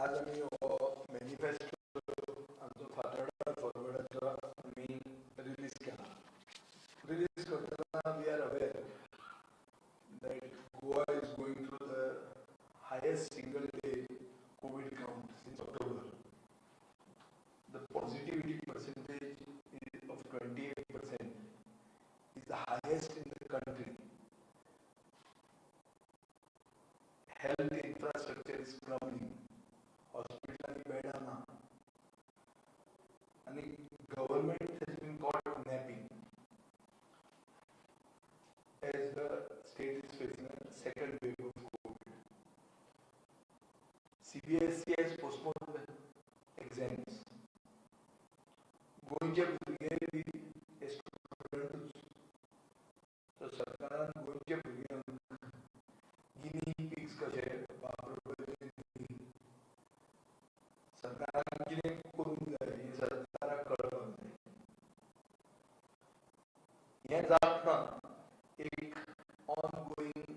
आज आम्ही मॅनिफेस्टो आमचो फातर्डा फॉरवर्डाचो आम्ही रिलीज केला. रिलीज करतना we are aware that Goa is going through the highest single day COVID count since October. The positivity percentage is of 28%, is the highest in the country. Health infrastructure is crumbling. Hospital and bed are not. And the government has been caught napping as the state is facing a second wave of COVID. CBSE has postponed exams. Goinche भुरगे B students सो सरकारान गोंयचे भुरग्यांक गिनी pigs कशे वापरपाचे सरकारान कितें करूंक जाय हें सरकाराक कळपाक जाय. हें जातना एक ऑनगोईंग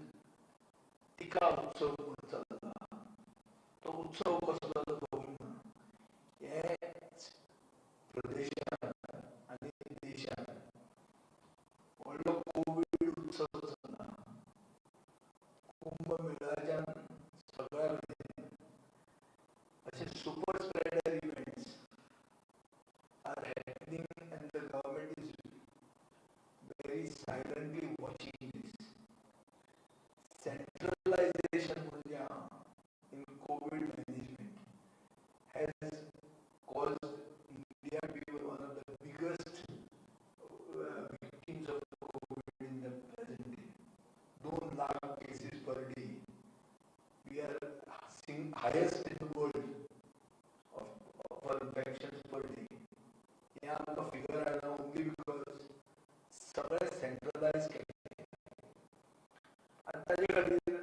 टिका उत्सव म्हणून चलता. तो उत्सव कसलो तो खबर ना. हे प्रदेशान आनी देशान व्हडलो कोवीड उत्सव चलता. कुंभ मेळाच्यान सगळ्या कडेन अशे super spreader events are happening and the government is very silently watching this. Centralization in COVID management has caused India to be one of the biggest victims of COVID in the present day. 2 lakh cases per day. We are seeing highest in the world of infections per day. Yeah, the figure I know only because सगळें centralise केलें. आनी ताजे खातीर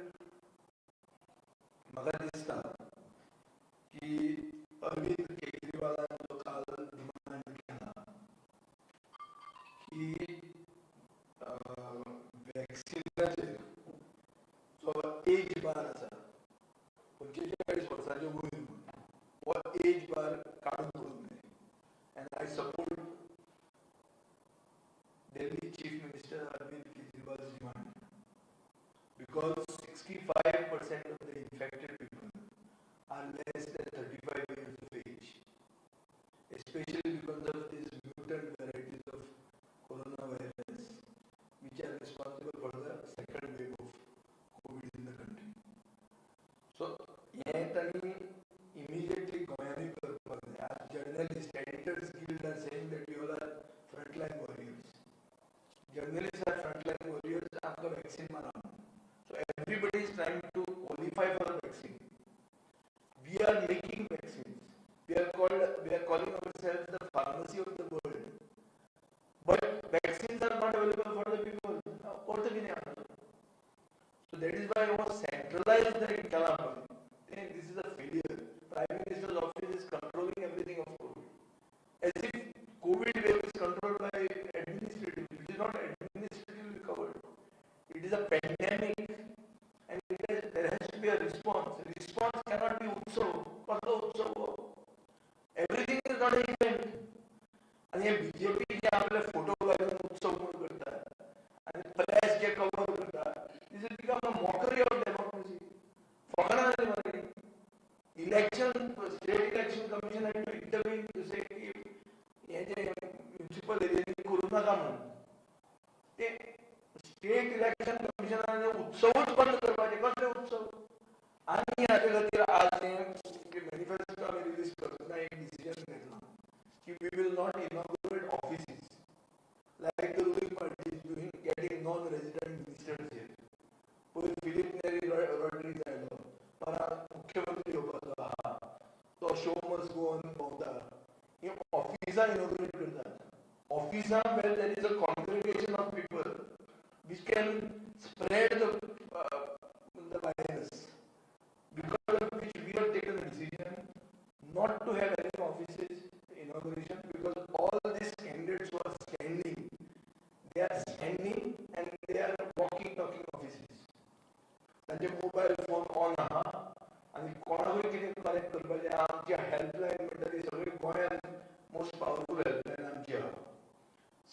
म्हाका दिसता की अरविंद केजरीवालान जो काल डिमांड केला की वॅक्सिनाचेर जो एज बार आसा 45 वर्सांचे वयर हो एज बार काडून दवरूंक जाय. And I support Delhi Chief Minister Arvind Kejriwal's demand because 65% of the infected people are less than 35 years of age, especially because of these mutant varieties of coronavirus which are responsible for the second wave of COVID in the country. So, yetani immediately Goani करपाक जाय. As journalists, editors guild are saying that you all are frontline warriors. Journalists are frontline warriors. आपका vaccine मारा. So everybody is trying to qualify for a vaccine. We are making vaccines. We are calling ourselves the pharmacy of the world. But vaccines are not available for the people. So that is why I was centralized the development. This is a failure. Prime Minister's office is controlling everything of COVID. As if COVID wave is controlled by administrative. It is not administratively covered. It is a pandemic, and there has to be a response. Response cannot be utsav. Everything is not an event. And here BJP जे आपले photo घालून उत्सव म्हणून करतात आणि press जे cover करतात, this has become a mockery of democracy. फकाना नाही मारे. Election, state election commission had to intervene to say कि ये जे म्युनिसिपल एरियानी करू नका म्हणून. ते स्टेट इलेक्शन कमिशनाने उत्सवच बंद करपाचे. कसले उत्सव? आनी हाचे खातीर आज मॅनिफेस्टो आमी रिलीज करतना एक डिसिजन घेतला की we will not inaugurate offices like the ruling party is doing getting non resident ministers here. पयलीं फिलिप नेरी रॉड्रिग्ज आयलो, परत मुख्यमंत्री येवपाचो आहा, तो शो मस्ट गो ऑन भोंवता. ही ऑफिसां इनॉग्रेट करतात. Officer where there is a congregation of people which can spread the virus. Because of which we have taken a decision not to have any offices inauguration, because all these candidates who are standing, they are standing and they are walking, talking offices. And the mobile phone on and कोणाकूय कितें collect करपाचें आमची helpline म्हणटा ती सगळी गोंयांत most powerful helpline आमची आहा.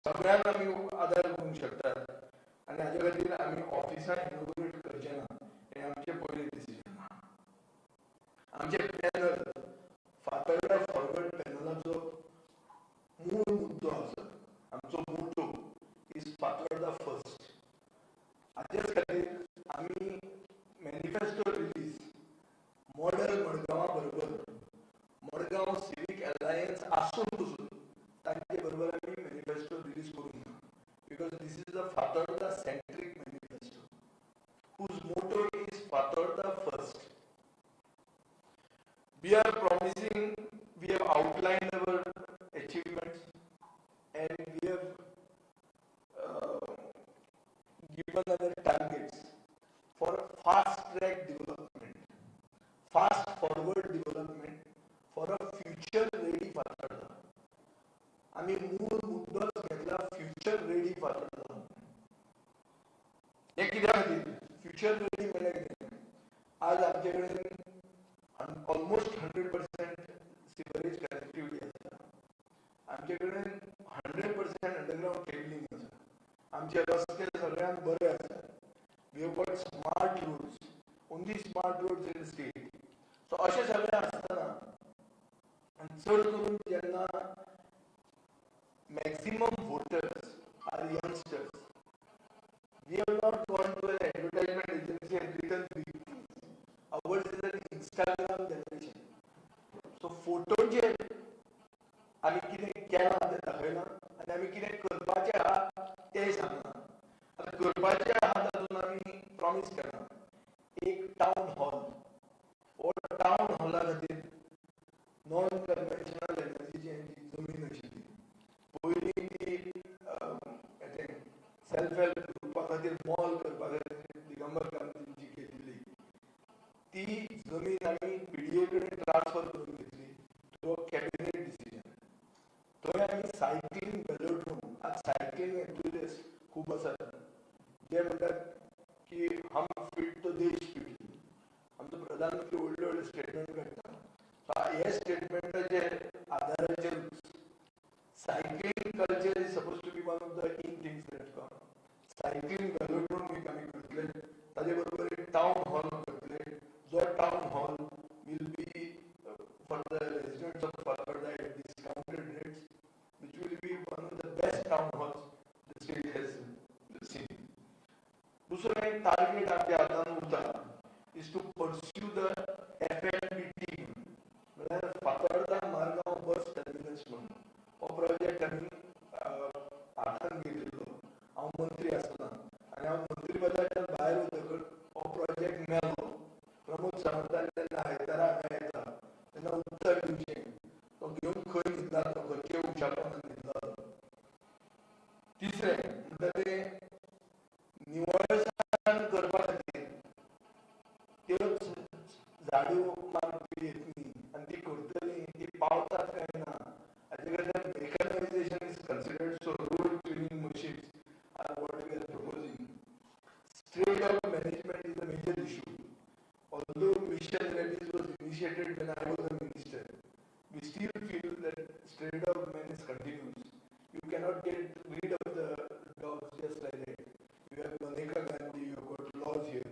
सगळ्यांक आमी आदार करूंक शकतात आनी हाजे खातीर आमी ऑफिसां इनोग्रेट करचे ना हें आमचें पयलें डिसिजन. आमचे पॅनल फातर्डा फॉरवर्ड पॅनलाचो मूळ मुद्दो आसा, आमचो मोटो इज फातर्डा फर्स्ट. हाजेच खातीर आमी मॅनिफेस्टो रिलीज मॉडल मडगांवा बरोबर मडगांव सिवीक अलायन्स आसून पसून तांचे बरोबर आमी मॅनिफेस्टो रिलीज करूंक ना, because this is a Fatorda centric manifesto whose motto is Fatorda first. We are promising, we have outlined our achievements and we have given our targets for fast track development, fast forward development for a future ready Fatorda. आम्ही मूळ मुद्दोच घेतला future ready फातर्डा. हे कित्याक खातीर future ready म्हळ्यार कितें? आज आमचे कडेन ऑलमोस्ट 100% सिवरेज कनेक्टिविटी आसा. आमचे कडेन 100% अंडरग्राउंड केबलिंग आसा. आमचे रस्ते सगळ्यांत बरे आसा. We have got smart roads, only smart roads in the state. So अशें सगळें आसतना आनी चड करून जेन्ना maximum voters are youngsters, we have not gone to an advertisement agency and written big things. Ours is an Instagram generation. So फोटोचेर आमी कितें केलां तें दाखयना आनी आमी कितें करपाचें आहा तें सांगना. आतां करपाचें आहा तातूंत आमी प्रॉमीस केलां एक टावन हॉल. हो टावन हॉला खातीर नॉन कन्वेन्शनल एनर्जीची जमीन आशिल्ली. पयलीं ती सेल्फ हेल्प ग्रुपा खातीर मॉल करपा खातीर दिगंबर गांधींची घेतिल्ली. ती जमीन आमी पीडीए कडेन ट्रान्सफर करून घेतली थ्रू अ कॅबिनेट डिसिजन. थंय आमी सायकलींग वेलोड्रोम, आज सायकलींग एंथुजियास्ट खूब आसात जे म्हणटात की हम फिट तो देश फिट. आमचो प्रधानमंत्री व्हडले व्हडले स्टेटमेंट काडटा. हे स्टेटमेंटाचे आदाराचेर cycling culture is supposed to be one of the in things that come. Cycling velodrome एक आमी करतले, ताजे बरोबर एक टाउन हॉल करतले. जो town hall will be for the residents of Fatorda at discounted rates, which will be one of the best town halls the state has seen. दुसरो एक टार्गेट आमच्या हातान उरता is to pursue the FNBT म्हळ्यार फातर्डा Margao bus terminus म्हणून. हो project आमी हातान घेतिल्लो. हांव मंत्री आसतना आनी हांव मंत्री पदाच्यान भायर वतकच हो प्रोजेक्ट मेळ्ळो. प्रमोद सावंतान तेन्ना आयतारा मेळटा तेन्ना उत्तर दिवचें तो घेवन खंय न्हिदला तो खंयचे उशापणान न्हिदला. तिसरें म्हणटा तें निवळसाण करपा खातीर त्योच झाडू मारपी येतली आनी ती करतली ती पावतात काय ना हाजे खातीर mechanization is considered, so road cleaning machines are what we are proposing. Straight up management is a major issue. Although Mission Rabies was initiated when I was a minister, we still feel that straight up menace continues. You cannot get rid of the dogs just like that. You have Maneka Gandhi, you have got laws here.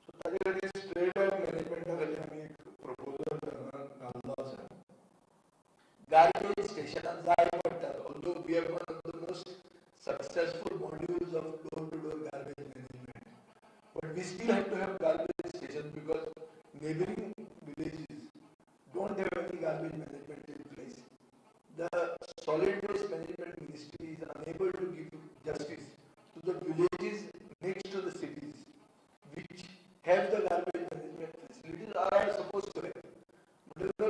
So ताजे खातीर straight up management खातीर आमी एक proposal घाल्लो आसा. Garbage stations जाय पडटात. Although we have one of the most successful modules of door-to-door garbage management, but we still have to have garbage stations because neighboring villages don't have any garbage management in place. The solid waste management ministry is unable to give justice to the villages next to the cities, which have the garbage management facilities or are supposed to have. But the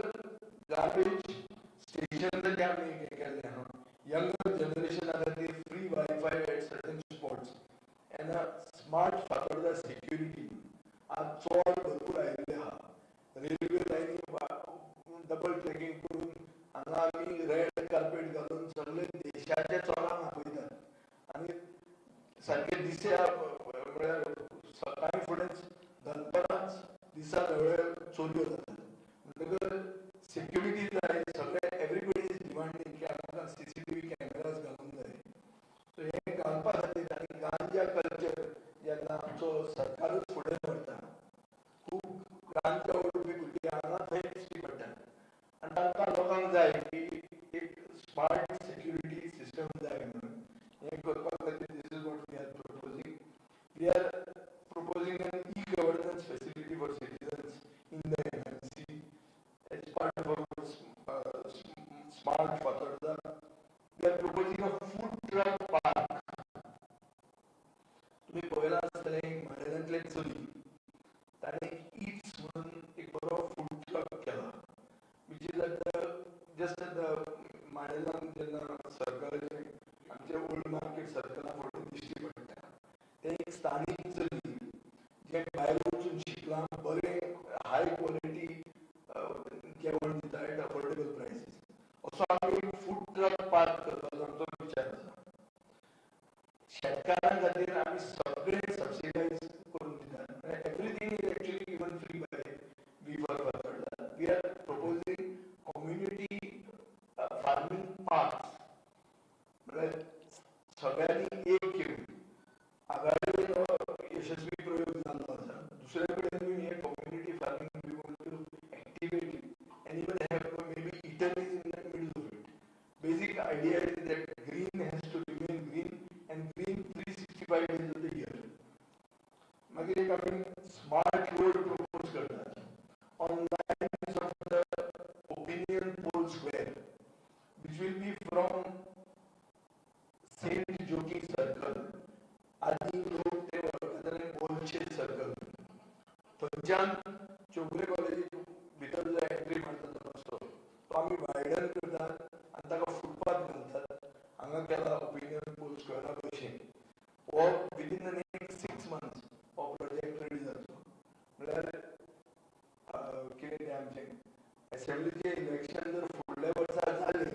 garbage station that आमी केल्ले आहा, younger generation खातीर free Wi-Fi at certain spots and a smart Fatorda security आज चोर भरपूर आयिल्ले आहा. Railway लायनी डबल ट्रॅकिंग करून हांगा आमी रेड कार्पेट घालून सगळे देशाचे चोरांक आपयतात आनी सारके दिसे म्हळ्यार सकाळी फुडें दनपारांच दिसा ढवळे चोरयो जातात. म्हणटकच smart Fatarda. We are proposing a food truck park. तुम्ही पळयला आसतले माडेलांतले चली ताणे ईट्स म्हणून एक बरो फूड ट्रक केला which is at the just at the माडेलान जेन्ना सर्कल आमचे ओल्ड मार्केट सर्कला फुडें दिश्टी पडटा ते एक स्थानीक चली जे भायर वचून शिकला बरें हाय क्वॉलिटी जेवण दिता एट अफोर्डेबल प्रायसीस असो आमी एक फूड ट्रक पार्क करपाचो आमचो विचार आसा शेतकारां खातीर आमी सगळे सबसिडायज करून दितात everything is actually given free by we for farmers we are proposing community farming parks म्हळ्यार सगळ्यांनी एक घेवन आघाडीन यशस्वी प्रयोग जाल्लो आसा दुसरे कडेन हे community farming we want to activate it and even have maybe eateries in the middle of it basic idea is that green has to remain green and green 365 days of the year. मागीर एक आमी smart road propose करतात on lines of the opinion poll square which will be from Saint Jogi circle आदी road ते वळखतले पोलचे circle थंयच्यान चोगले कॉलेजी भितर जो एंट्री मारता तो रस्तो तो आमी वायडन करतात आनी ताका फुटपाथ घालतात हांगा केला ओपिनियन पोल स्क्वेअरा भशेन हो विदीन द नेक्स्ट 6 months हो प्रोजेक्ट रेडी जातलो म्हळ्यार कितें तें आमचें असेंब्लीचें इलेक्शन जर फुडल्या वर्सा जालें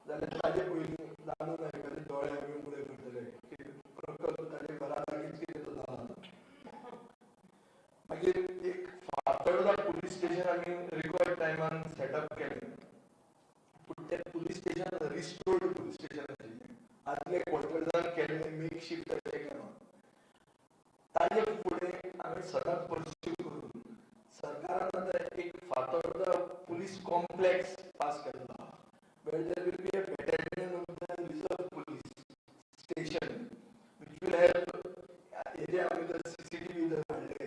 जाल्यार ताजे पयलीं दानू नायकाचे दोळे आमी उगडे करतले की प्रकल्प ताजे घरा लागींच कितें तो जाला मागीर एक फातर्डा पुलीस स्टेशन आमी रिकॉर्ड टायमान सेटअप केलें पूण तें police station restored police station आशिल्लें आदले क्वॉर्टर्सान केल्लें मेक शिफ्ट अशें केलो ताजे फुडें हांवें सदांच परस्यू करून सरकारान आतां एक फातर्डा पुलीस कॉम्प्लेक्स पास केल्लो where there will be a battalion of the reserve police station which will help area आमी जर CCTV जर हाडले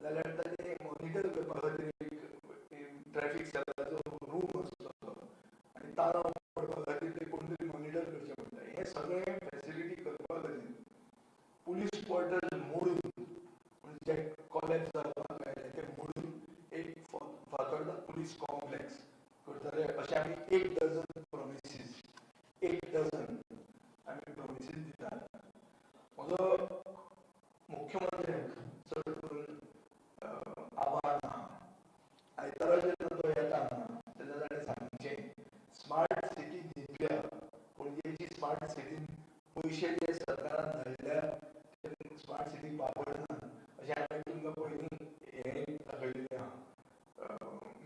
जाल्यार ताजे मॉनिटर करपा खातीर एक ट्रॅफिक सेलाचो रूम आसलो आनी ताळो पडपा खातीर ते कोण तरी मॉनिटर करचें पडटा हें सगळें फॅसिलिटी करपा खातीर पुलीस क्वॉर्टर्स मोडून जे कॉलेज जावपाक आयले ते मोडून एक फातर्डा पुलीस कॉम्प्लेक्स करतले अशें आमी 1 डझन प्रॉमिसीस 1 डझन आमी प्रॉमिसीस दितात म्हजो मुख्यमंत्र्याक चड करून आव्हान आहा आयतारा जेन्ना तो येता तेन्ना ताणें सांगचें स्मार्ट सिटी दितल्या पणजेची स्मार्ट सिटीन पयशे जे सरकारान धाडल्या ते स्मार्ट सिटीक वापरना अशें हांवें तुमकां पयलीं हें दाखयल्लें आहा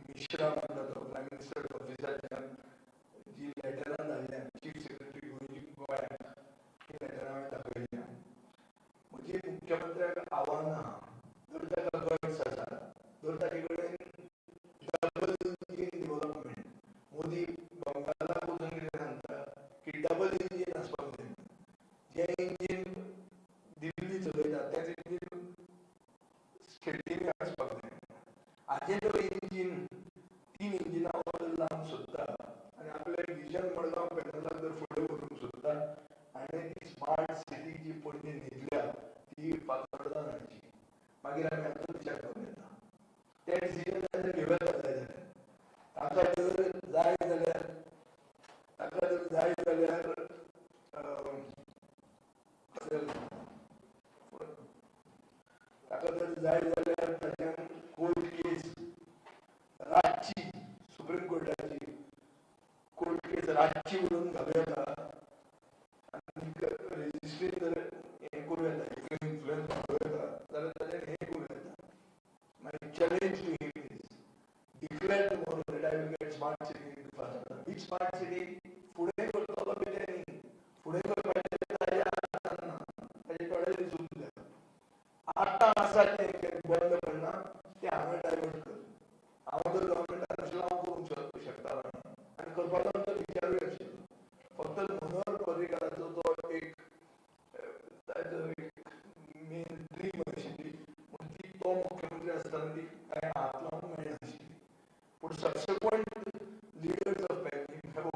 मिश्रा म्हणटा तो प्रायम मिनिस्टर ऑफिसाच्यान जी लेटरां धाडल्या चीफ सेक्रेटरी गोंयाक ती लेटरां हांवें दाखयल्ली आहा म्हजी मुख्यमंत्र्याक आव्हान आहा जर ताका गट्स आसा जर ताचे कडेन डबल इंजीन डेव्हलपमेंट मोदी बंगालाक वचून कितें सांगता की डबल इंजीन आसपाक जाय जें इंजीन दिल्ली चलयता तेंच इंजीन स्टेटींनी आसपाक जाय हाजें जर इंजीन 3 इंजिनां बद्दल लावन सोदता आनी आपलें विजन मडगांव पॅनलाक जर फुडें व्हरूंक सोदता आनी ती स्मार्ट सिटी जी पणजे न्हिदल्या ती फातर्डान हाडची मागीर आमी हाचो विचार करूं येता ते डिसिजन ताणें घेवप जाय जाल्यार ताका जर जाय जाल्यार ताच्यान कोर्ट केस रातची सुप्रीम कोर्टाची कोर्ट केस रातची म्हणून घालूं येता आनी रेजिस्ट्री जर हें करूं येता इन्फ्लुएन्स घालूं येता जाल्यार ताणें हें करूं येता मागीर challenge to him is declare tomorrow that I will get smart city in Fatorda which smart city फुडें करतलो बी तें न्ही फुडें करपाचें ताजे आतां ना ताजे थोडे दीस उरल्या आतां आसा तें बंद करना तें हांगा डायवर्ट कर हांव जर गव्हर्मेंटान आशिल्लो हांव करूंक शकतालो आनी करपाचो आमचो विचारूय आशिल्लो फक्त मनोहर पर्रीकाराचो तो एक ताजो एक मेन ड्रीम आशिल्ली पूण ती तो मुख्यमंत्री आसतना ती ताणें हात लावंक मेळनाशिल्ली पूण सबसिक्वंट लिडर्स ऑफ पॅनिक हॅव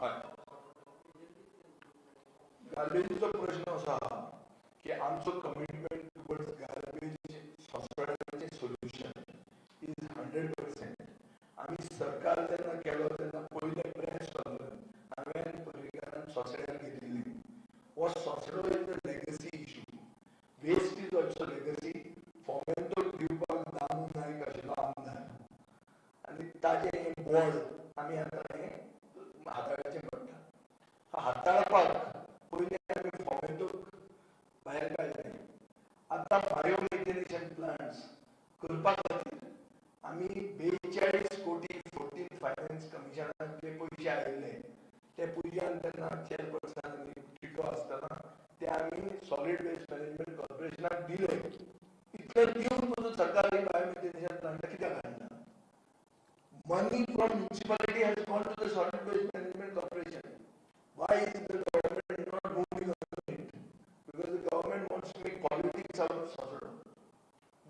हय गार्बेजीचो प्रश्न असो आहा की आमचो कमिटमेंट टुवर्ड्स गार्बेज सॉफ्टवेअरचे सोल्युशन इज 100%. आम्ही सरकार जेन्ना केलो तेन्ना पयले प्रेस हांवें पर्रीकारान सोंसड्यार घेतिल्ली. हो Sonsoddo is a legacy issue. Waste is also legacy. Fomento दिवपाक दामू नायक आशिल्लो आमदार आनी ताजें हें बोर्ड आमी आतां हें हाताळचें पडटा. हाताळपाक पयलीं आमी फॉमेंतोक भायर काडलें. आतां बायोमेथिनेशन प्लांट्स करपा खातीर आमी 42 कोटी 14 फायनान्स कमिशनाचे पयशे आयिल्ले ते पयल्यान तेन्ना चेअरपर्सन आनी टिको आसतना ते आमी सॉलिड वेस्ट मॅनेजमेंट कॉर्पोरेशनाक दिले. इतले दिवन सुद्दां सरकारी बायोमेथिनेशन प्लांट कित्याक हाडना? Money from municipality has gone to the solid waste management corporation. Why is the government not moving on it? Because the government wants to make politics out of Sasura.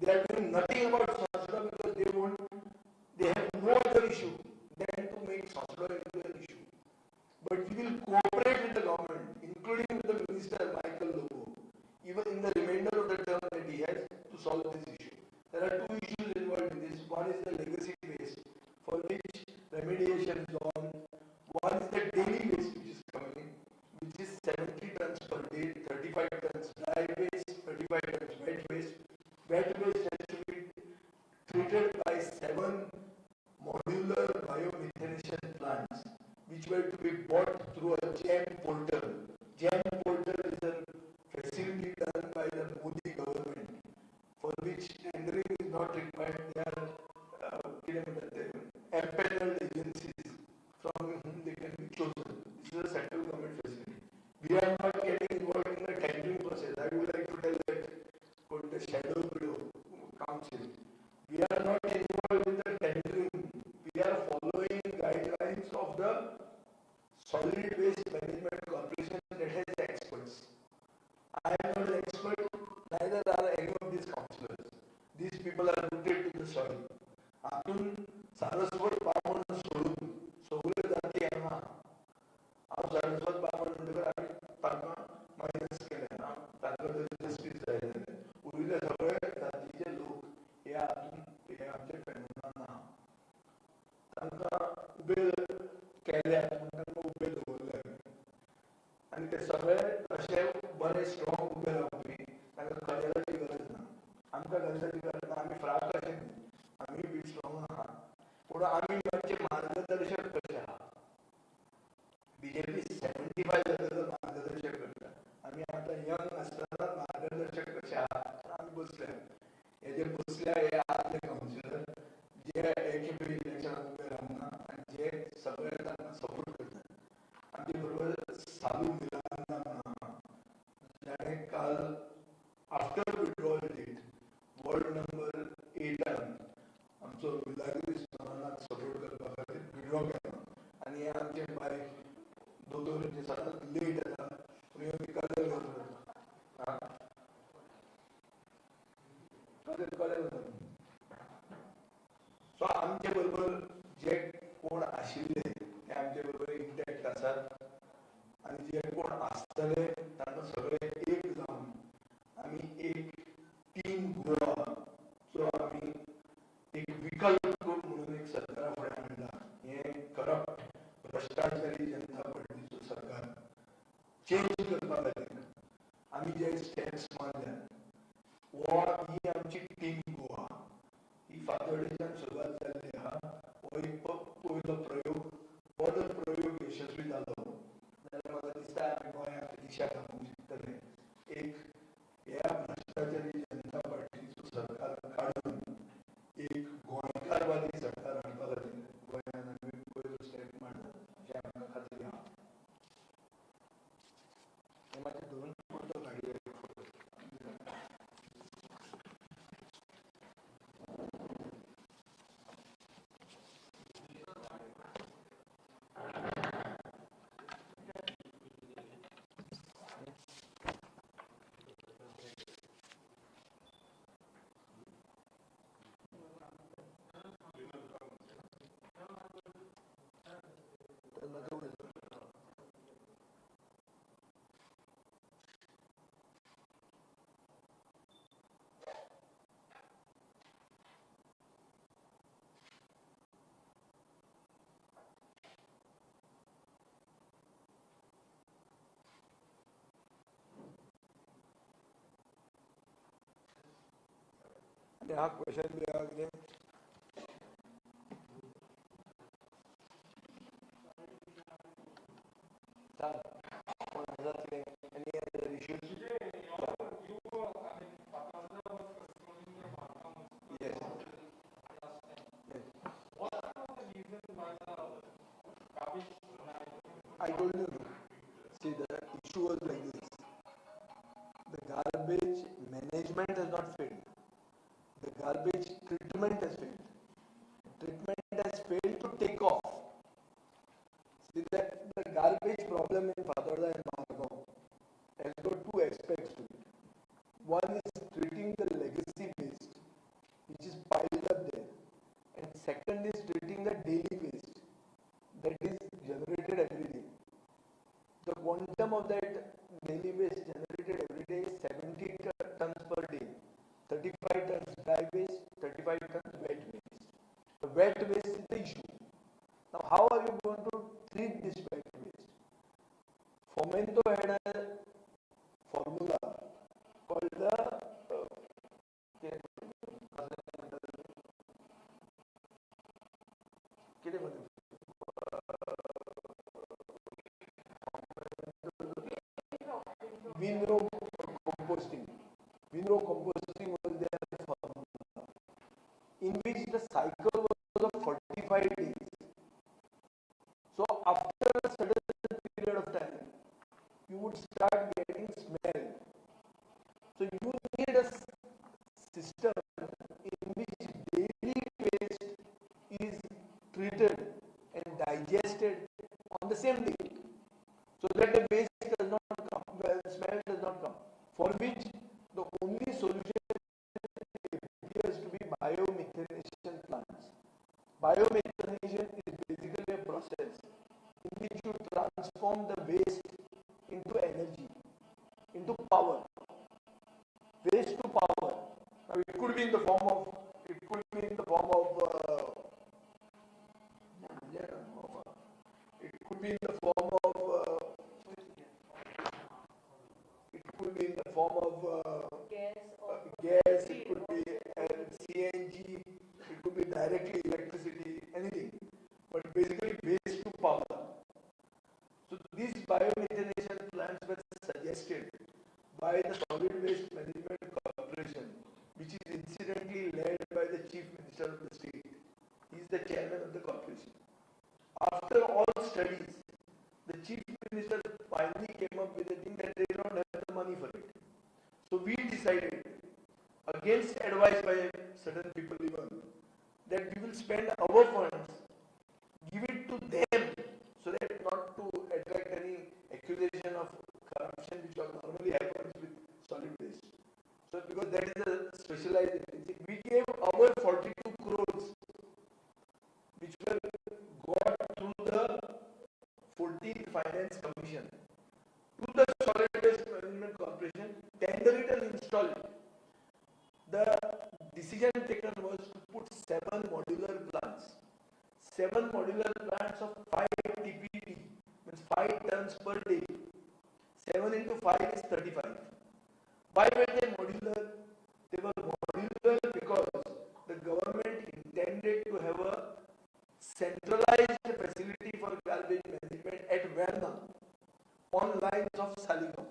They are doing nothing about Sasura because they have no other issue than to make Sasura into an issue. But we will cooperate with the government, including with the Minister Michael Lobo, even in the remainder of the term that he has, to solve this issue. There are two issues involved in this. One is the legacy waste, for which remediation is on. One is the daily waste which is coming in, which is 70 tons per day, 35 tons dry waste, 35 tons wet waste. Wet waste has to be treated by 7 modular biomethanation plants, which were to be bought through a GEM portal. GEM portal is a facility done by the Modi government, for which tendering is not required. They are empaneled agencies from whom they can be chosen. This is a central government facility. We are not getting involved in the tendering process. I would like to tell that called the shadow council. We are not involved in the tendering. We are following guidelines of the solid waste management corporation that has experts. I am not an expert, neither are any of these councillors. These people are rooted to the soil. आतून सारस्वत बामण सोडून सगळे जाती हांगा हांव सारस्वत बामण म्हणटकर आमी तांकां minus केलें. तांकां जर जस्टीस जाय जाल्यार उरिल्ले सगळे जातीचे लोक हे हातून हे आमचे फेनोमेनन ना. तांकां उबे केल्यात म्हूण तांकां उबे दवरल्यात आनी ते सगळे अशे बरे स्ट्रॉंग उबे रावपी. तांकां कजराची गरज ना. आमकां गरजाची गरज ना. आमी फ्राक कशे आमी बी स्ट्रॉंग आहा. पूण आमी आमचे मार्गदर्शक कशे आहा. बीजेपी 75 जाल्यार मार्गदर्शक करता. आमी आतां यंग आसतना मार्गदर्शक कशे आहा आमी बसल्या. हे जे बसल्या हे आदले कावन्सिलर जे एके इलेक्शनाक उबे रावना आनी जे सगळे तांकां सपोर्ट करतात. आमचे बरोबर सालू मिलान आहा जाणें काल after withdrawal date ward number 8 आमचो विलागीस मनाक सपोर्ट करपा खातीर विड्रॉ केलो. आनी हे आमचे बाय दोतोर जे सदांच लेट येता पूण ह्यो काजल करता. काजल सो आमचे बरोबर जे कोण आशिल्ले ते आमचे बरोबर इंटॅक्ट आसात आनी जे कोण आसतले तांकां सगळे एक जावन आमी एक टीम गोवा जो आमी एक विकल्प म्हणून एक सरकारा फुडें हाडला. हें करप्ट भ्रश्टाचारी जनता पार्टीचो सरकार चेंज करपा खातीर आमी जे स्टेप्स मारल्यात ही आमची टीम गोवा. ही फातोर्डेच्यान सुरवात जाल्ली आहा. हो एक पयलो प्रयोग. हो जर प्रयोग यशस्वी जालो जाल्यार म्हाका दिसता आमी गोंयाक दिशा दाखोवंक शकतले. एक ह्या भ्रश्टाचारी जनता पार्टीचो सरकार काडून एक गोंयकारवादी सरकार हाडपा खातीर गोंयांत आमी पयलो स्टेप मारला अशें आमकां खात्री आहा. हे मातशें धरून फोटो काडया. यहाँ क्वेश्चन भी आ गए. Any other issues? Yes. I told you. See, the issue was like this. The garbage management has not failed. The garbage treatment has failed. Treatment has failed to take off. See, that the garbage problem in Fatarda and MARGAO has got two aspects to it. One is treating the legacy waste, which is piled up there. And second is treating the daily waste that is generated every day. The quantum of that daily waste generated every day is 70 tons per day. 35 tons dry waste, 35 tons wet waste. The wet waste is the issue. Now, how are you going to treat this wet waste? Fomento had a formula called the windrow composting. Windrow composting was their formula, in which the cycle was of 45 days. So after a certain period of time, you would start getting smell. So you need a system in which daily waste is treated and digested on the same day, so that the waste does not come, smell does not come, for which the only solution appears to be biomethanation plants. Biomethanation is basically a process in which you transform the waste into energy, into power. Waste to power. Now it could be in the form of, it could be in the form of, it could be in the form of, it could be in the form of gas, it could be CNG, it could be directly electricity, anything. But basically waste to power. So these biomethanation plants were suggested by the Solid Waste Management Corporation, which is incidentally led by the Chief Minister of the state. He is the chairman of the corporation. After all studies, the Chief Minister finally came up with a thing that they don't have the money for it. So we decided, against advice by certain people even, that we will spend our funds, give it to them, so that not to attract any accusation of corruption which normally happens with solid waste. So because that is a specialized agency, we gave our 42 crores which were got through the 14th Finance Commission to the Solid Waste Management Corporation, tender it and install it. The decision taken was to put 7 modular plants. 7 modular plants of 5 TPD, means 5 tons per day. 7 into 5 is 35. Why were they modular? They were modular because the government intended to have a centralized facility for garbage management at Verna on lines of Saligao.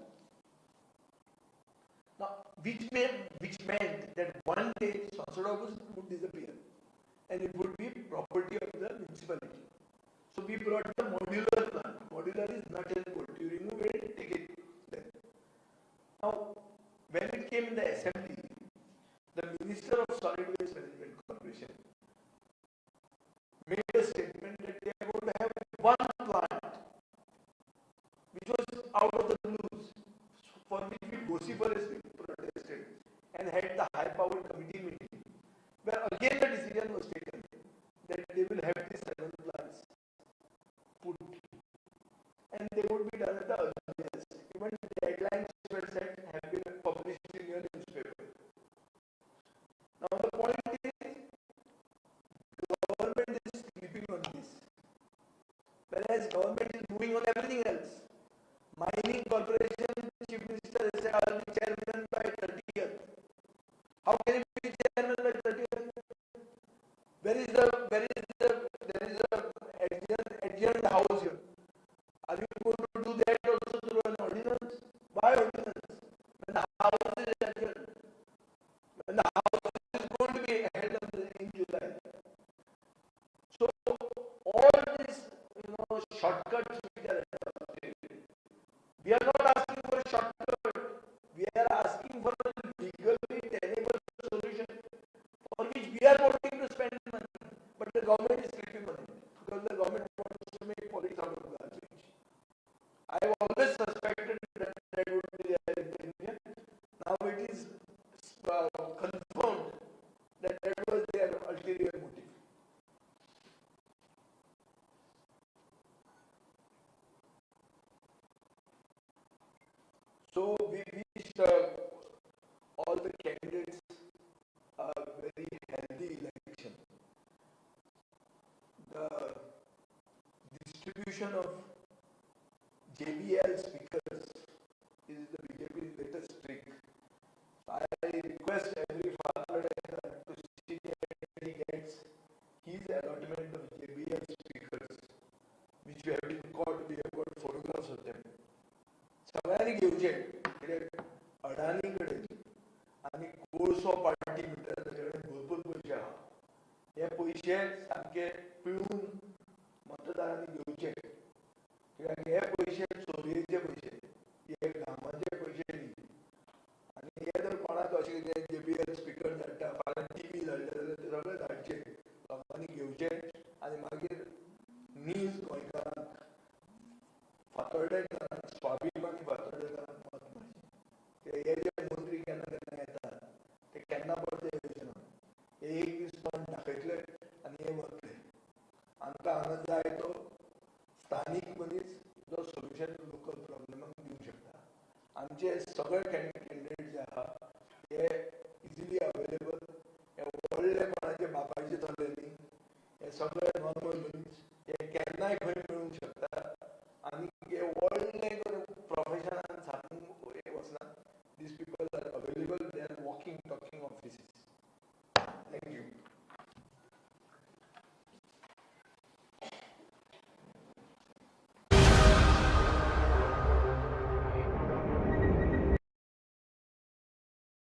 Now, which meant that one day Sansada would disappear and it would be property of the municipality. So we brought the modular plant. Modular is nut and bolt. You remove it, take it there. Now, when it came in the assembly, the Minister of Solid Waste Management Corporation made a statement that they are going to have one plant, which was out of the blues, for which we vociferously protested and had the high-powered committee meeting, where again the decision was taken that they will have these 7 plants put, and they would be done at the earliest. Even deadlines were set, have been published in your newspaper. Now the point is, government is sleeping on this, whereas government is moving on everything else. Mining Corporation Chief Minister has said I will be chairman by 30th. How can he be chairman by mentioned house here. Are you going to do that also through an ordinance? Why ordinance? When the house is adjourned, when the house is going to be held in July. So all these shortcuts which are adopted, we are not asking for a shortcut. We are asking for a legally tenable solution for which we are wanting to spend money, but the government is keeping money because the government wants to make politics out of garbage. I have always suspected that that would be their intention. Now it is confirmed that that was their ulterior motive. So we wished all the candidates a very healthy election. The distribution of JBL speakers is the BJP's latest trick. I request every father to see that he gets his allotment of JBL speakers, which we have been caught, we have got photographs of them. सगळ्यांनी घेवचे अडाणी कडेन आनी कोळसो party metre भरपूर पयशे आहा हे पयशे सामके पिळून मतदारांनी घेवचे कित्याक हे पयशे चोरयेचे पयशे हे घामाचे पयशे न्ही आनी हे जर कोणाक अशें कितें JBL स्पीकर धाडटा फाल्यां TV धाडटा जाल्यार ते सगळे धाडचे लोकांनी घेवचे आनी मागीर नीज गोंयकारांक फातोर्डेकारांक स्वाभिमानी फातोर्डेकारांक मत मारचें हे जे मंत्री केन्ना केन्ना येतात ते केन्ना परते येवचे ना हे एक दीस पण दाखयतले आनी हे वतले आमकां हांगा जाय तो स्थानीक मनीस जो सोल्युशन लोकल प्रॉब्लेमाक दिवंक शकता आमचे सगळे कॅन्डिडेट जे आहा हे इजिली अवेलेबल हे व्हडले कोणाचे बापायचे चले न्ही हे सगळे